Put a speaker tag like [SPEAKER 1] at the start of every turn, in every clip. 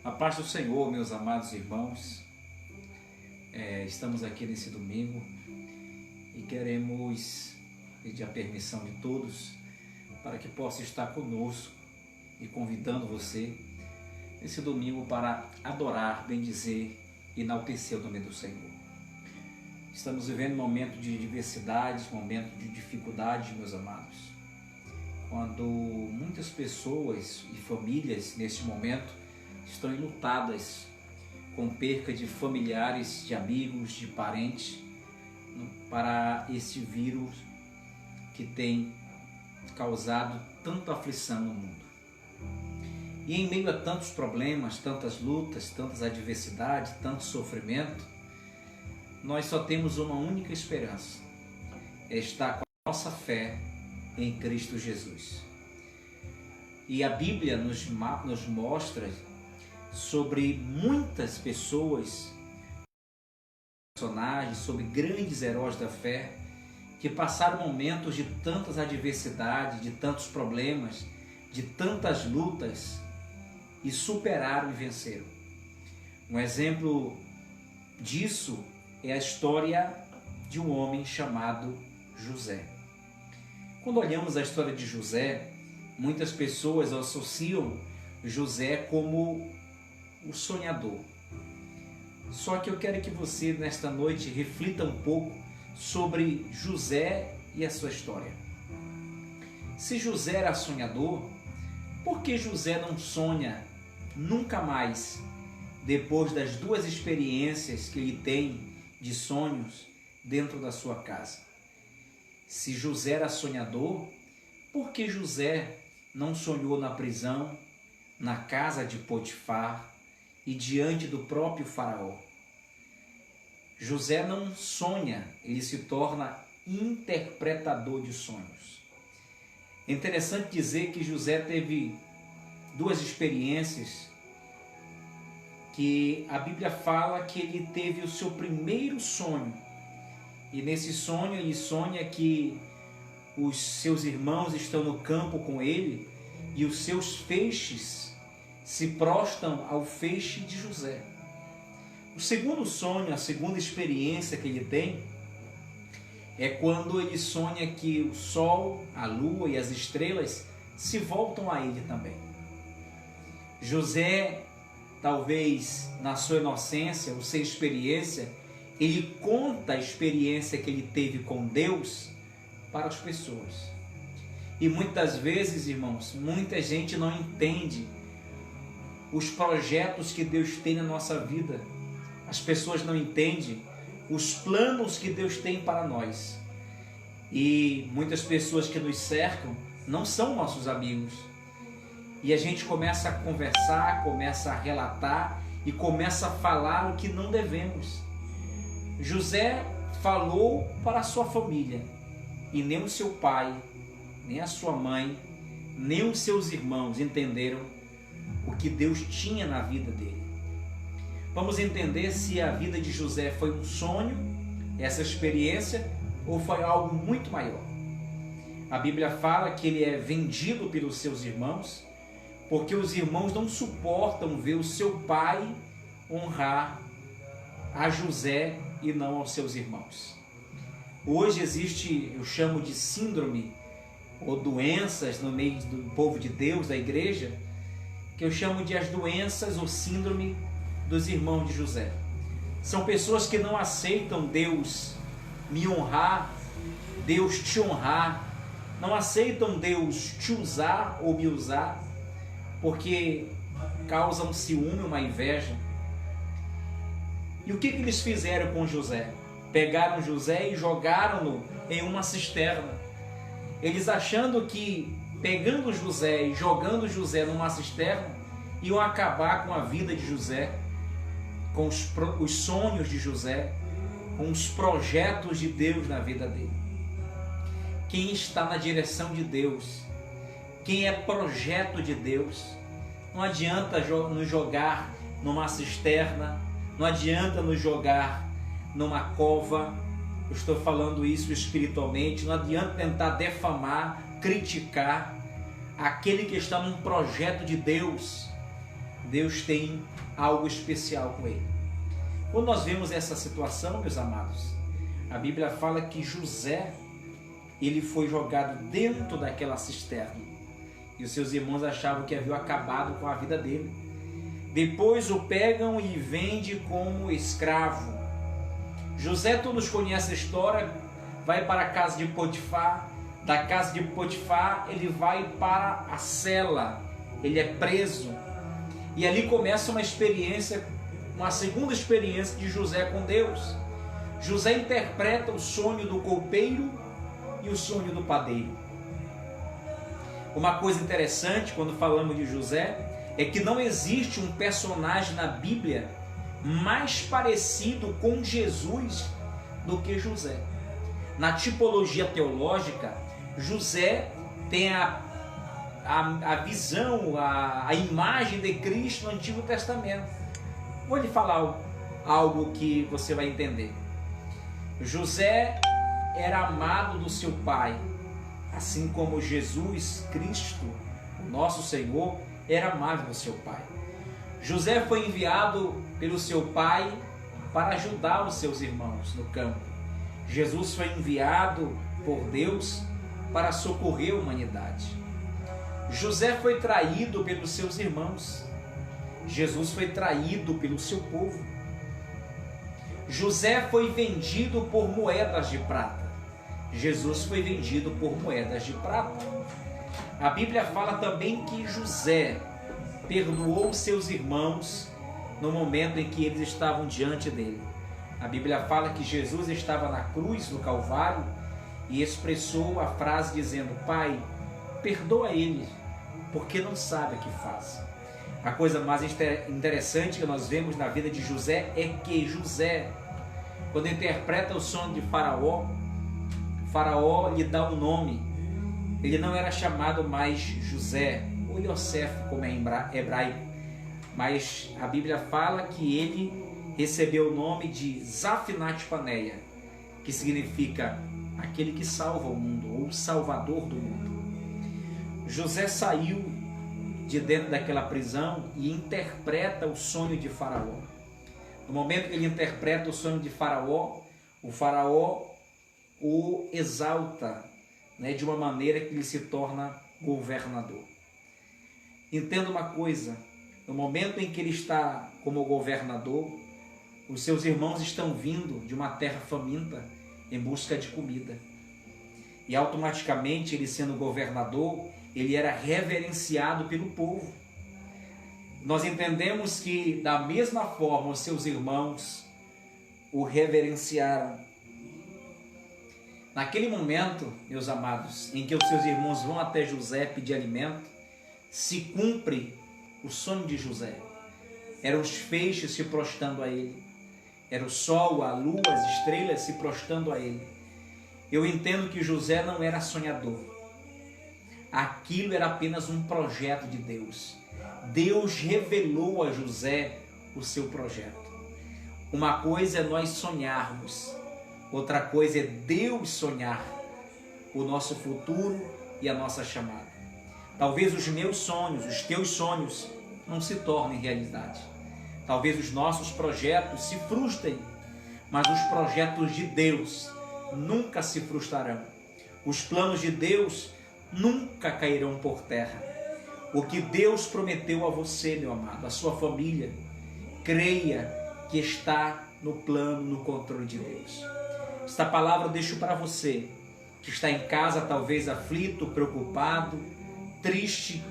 [SPEAKER 1] A paz do Senhor, meus amados irmãos. Estamos aqui nesse domingo e queremos pedir a permissão de todos para que possa estar conosco e convidando você nesse domingo para adorar, bendizer e enaltecer o nome do Senhor. Estamos vivendo um momento de diversidade, um momento de dificuldade, meus amados, quando muitas pessoas e famílias neste momento estão enlutadas com perca de familiares, de amigos, de parentes para esse vírus que tem causado tanta aflição no mundo. E em meio a tantos problemas, tantas lutas, tantas adversidades, tanto sofrimento, nós só temos uma única esperança: é estar com a nossa fé em Cristo Jesus. E a Bíblia nos mostra sobre muitas pessoas, personagens, sobre grandes heróis da fé que passaram momentos de tantas adversidades, de tantos problemas, de tantas lutas e superaram e venceram. Um exemplo disso é a história de um homem chamado José. Quando olhamos a história de José, muitas pessoas associam José como o sonhador. Só que eu quero que você nesta noite reflita um pouco sobre José e a sua história. Se José era sonhador, por que José não sonha nunca mais depois das duas experiências que ele tem de sonhos dentro da sua casa? Se José era sonhador, por que José não sonhou na prisão, na casa de Potifar e diante do próprio faraó? José não sonha, ele se torna interpretador de sonhos. É interessante dizer que José teve duas experiências que a Bíblia fala que ele teve o seu primeiro sonho. E nesse sonho ele sonha que os seus irmãos estão no campo com ele e os seus feixes se prostam ao feixe de José. O segundo sonho, a segunda experiência que ele tem, é quando ele sonha que o sol, a lua e as estrelas se voltam a ele também. José, talvez na sua inocência ou sem experiência, ele conta a experiência que ele teve com Deus para as pessoas. E muitas vezes, irmãos, muita gente não entende os projetos que Deus tem na nossa vida. As pessoas não entendem os planos que Deus tem para nós. E muitas pessoas que nos cercam não são nossos amigos. E a gente começa a conversar, começa a relatar e começa a falar o que não devemos. José falou para a sua família e nem o seu pai, nem a sua mãe, nem os seus irmãos entenderam o que Deus tinha na vida dele. Vamos entender se a vida de José foi um sonho, essa experiência, ou foi algo muito maior. A Bíblia fala que ele é vendido pelos seus irmãos, porque os irmãos não suportam ver o seu pai honrar a José e não aos seus irmãos. Hoje existe, eu chamo de síndrome ou doenças no meio do povo de Deus, da igreja, que eu chamo de as doenças ou síndrome dos irmãos de José. São pessoas que não aceitam Deus me honrar, Deus te honrar, não aceitam Deus te usar ou me usar, porque causam ciúme, uma inveja. E o que eles fizeram com José? Pegaram José e jogaram-no em uma cisterna. Eles achando que pegando José e jogando José numa cisterna iam acabar com a vida de José, com os sonhos de José, com os projetos de Deus na vida dele. Quem está na direção de Deus, quem é projeto de Deus, não adianta nos jogar numa cisterna, não adianta nos jogar numa cova. Eu estou falando isso espiritualmente. Não adianta tentar defamar, criticar aquele que está num projeto de Deus. Deus tem algo especial com ele. Quando nós vemos essa situação, meus amados, a Bíblia fala que José, ele foi jogado dentro daquela cisterna e os seus irmãos achavam que haviam acabado com a vida dele. Depois o pegam e vendem como escravo. José, todos conhecem a história, vai para a casa de Potifar. Da casa de Potifar ele vai para a cela, ele é preso. E ali começa uma experiência, uma segunda experiência de José com Deus. José interpreta o sonho do copeiro e o sonho do padeiro. Uma coisa interessante quando falamos de José é que não existe um personagem na Bíblia mais parecido com Jesus do que José. Na tipologia teológica, José tem a visão, a imagem de Cristo no Antigo Testamento. Vou lhe falar algo que você vai entender. José era amado do seu pai, assim como Jesus Cristo, o nosso Senhor, era amado do seu pai. José foi enviado pelo seu pai para ajudar os seus irmãos no campo. Jesus foi enviado por Deus para socorrer a humanidade. José foi traído pelos seus irmãos. Jesus foi traído pelo seu povo. José foi vendido por moedas de prata. Jesus foi vendido por moedas de prata. A Bíblia fala também que José perdoou seus irmãos no momento em que eles estavam diante dele. A Bíblia fala que Jesus estava na cruz do Calvário e expressou a frase dizendo: Pai, perdoa eles, porque não sabe o que faz. A coisa mais interessante que nós vemos na vida de José é que José, quando interpreta o sonho de Faraó, Faraó lhe dá um nome. Ele não era chamado mais José ou Yosef, como é em hebraico, mas a Bíblia fala que ele recebeu o nome de Zaphnat Paneia, que significa aquele que salva o mundo, ou salvador do mundo. José saiu de dentro daquela prisão e interpreta o sonho de Faraó. No momento que ele interpreta o sonho de Faraó, o Faraó o exalta, de uma maneira que ele se torna governador. Entenda uma coisa: no momento em que ele está como governador, os seus irmãos estão vindo de uma terra faminta em busca de comida. E automaticamente, ele sendo governador, ele era reverenciado pelo povo. Nós entendemos que da mesma forma os seus irmãos o reverenciaram. Naquele momento, meus amados, em que os seus irmãos vão até José pedir alimento, se cumpre o sonho de José. Eram os feixes se prostrando a ele. Era o sol, a lua, as estrelas se prostrando a ele. Eu entendo que José não era sonhador. Aquilo era apenas um projeto de Deus. Deus revelou a José o seu projeto. Uma coisa é nós sonharmos, outra coisa é Deus sonhar o nosso futuro e a nossa chamada. Talvez os meus sonhos, os teus sonhos não se tornem realidade. Talvez os nossos projetos se frustrem, mas os projetos de Deus nunca se frustrarão. Os planos de Deus nunca cairão por terra. O que Deus prometeu a você, meu amado, a sua família, creia que está no plano, no controle de Deus. Esta palavra eu deixo para você que está em casa, talvez aflito, preocupado, triste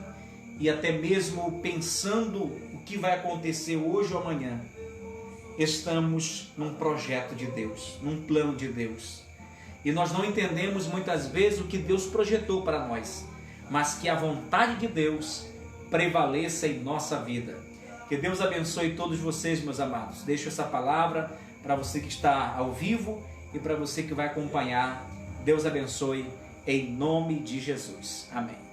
[SPEAKER 1] e até mesmo pensando o que vai acontecer hoje ou amanhã. Estamos num projeto de Deus, num plano de Deus. E nós não entendemos muitas vezes o que Deus projetou para nós, mas que a vontade de Deus prevaleça em nossa vida. Que Deus abençoe todos vocês, meus amados. Deixo essa palavra para você que está ao vivo e para você que vai acompanhar. Deus abençoe em nome de Jesus. Amém.